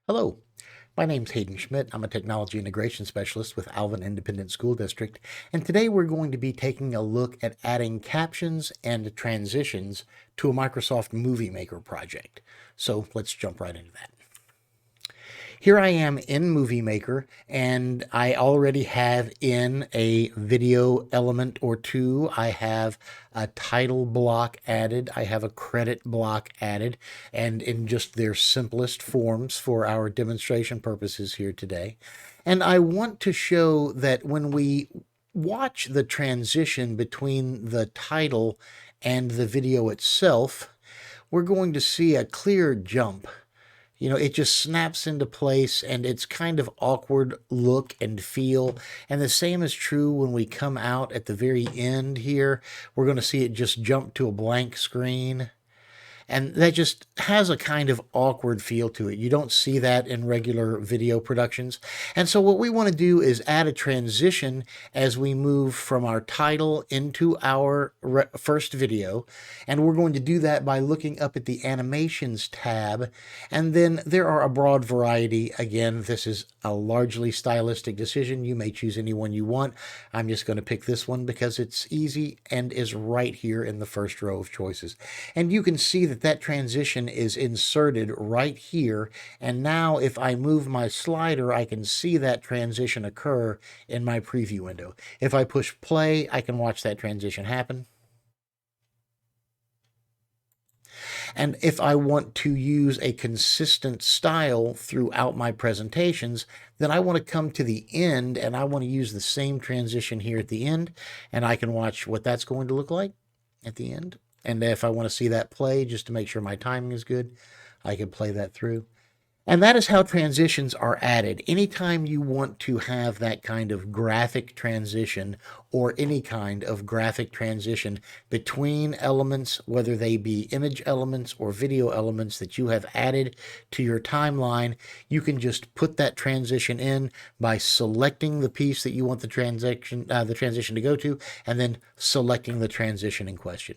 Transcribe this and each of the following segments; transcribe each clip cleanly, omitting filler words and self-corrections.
Hello, my name's Hayden Schmidt. I'm a technology integration specialist with Alvin Independent School District, and today we're going to be taking a look at adding captions and transitions to a Microsoft Movie Maker project. So let's jump right into that. Here I am in Movie Maker, and I already have in a video element or two. I have a title block added. I have a credit block added, and in just their simplest forms for our demonstration purposes here today. And I want to show that when we watch the transition between the title and the video itself, we're going to see a clear jump. It just snaps into place and it's kind of awkward look and feel. And the same is true when we come out at the very end here. We're going to see it just jump to a blank screen. And that just has a kind of awkward feel to it. You don't see that in regular video productions. And so what we want to do is add a transition as we move from our title into our first video. And we're going to do that by looking up at the Animations tab. And then there are a broad variety. Again, this is a largely stylistic decision. You may choose any one you want. I'm just going to pick this one because it's easy and is right here in the first row of choices. And you can see that transition is inserted right here. And now if I move my slider, I can see that transition occur in my preview window. If I push play, I can watch that transition happen. And if I want to use a consistent style throughout my presentations, then I want to come to the end and I want to use the same transition here at the end, and I can watch what that's going to look like at the end. And if I want to see that play, just to make sure my timing is good, I can play that through. And that is how transitions are added. Anytime you want to have that kind of graphic transition or any kind of graphic transition between elements, whether they be image elements or video elements that you have added to your timeline, you can just put that transition in by selecting the piece that you want the transition to go to, and then selecting the transition in question.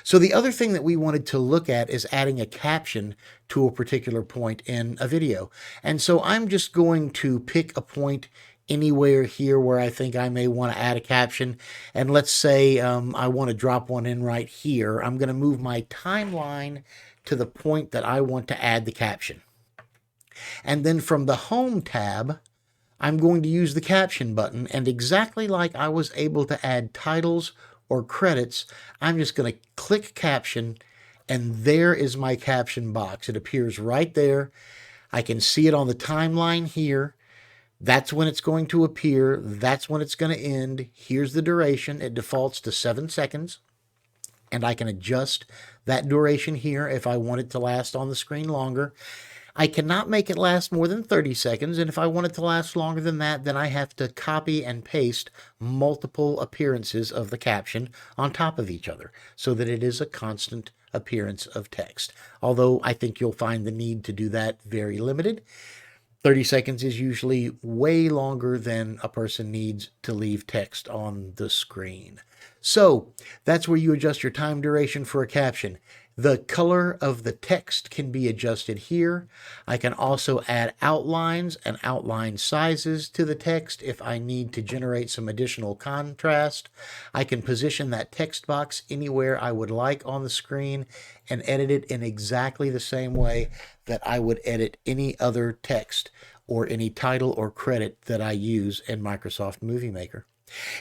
So the other thing that we wanted to look at is adding a caption to a particular point in a video. And so I'm just going to pick a point anywhere here where I think I may want to add a caption. And let's say I want to drop one in right here. I'm going to move my timeline to the point that I want to add the caption. And then from the Home tab, I'm going to use the caption button. And exactly like I was able to add titles or credits, I'm just going to click caption, and there is my caption box. It appears right there. I can see it on the timeline here. That's when it's going to appear. That's when it's going to end. Here's the duration. It defaults to 7 seconds. And I can adjust that duration here if I want it to last on the screen longer. I cannot make it last more than 30 seconds, and if I want it to last longer than that, then I have to copy and paste multiple appearances of the caption on top of each other so that it is a constant appearance of text. Although I think you'll find the need to do that very limited. 30 seconds is usually way longer than a person needs to leave text on the screen. So that's where you adjust your time duration for a caption. The color of the text can be adjusted here. I can also add outlines and outline sizes to the text if I need to generate some additional contrast. I can position that text box anywhere I would like on the screen and edit it in exactly the same way that I would edit any other text or any title or credit that I use in Microsoft Movie Maker.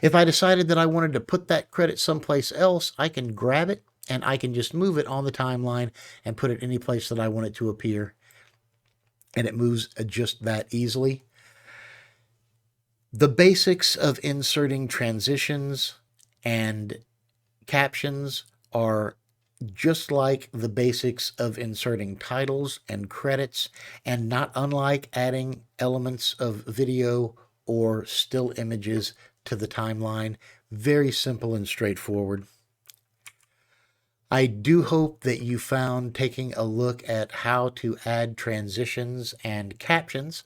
If I decided that I wanted to put that credit someplace else, I can grab it and I can just move it on the timeline and put it any place that I want it to appear. And it moves just that easily. The basics of inserting transitions and captions are just like the basics of inserting titles and credits, and not unlike adding elements of video or still images to the timeline. Very simple and straightforward. I do hope that you found taking a look at how to add transitions and captions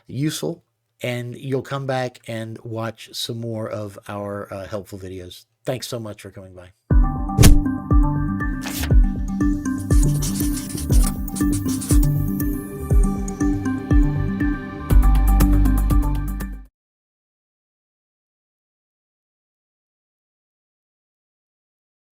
useful, and you'll come back and watch some more of our helpful videos. Thanks so much for coming by.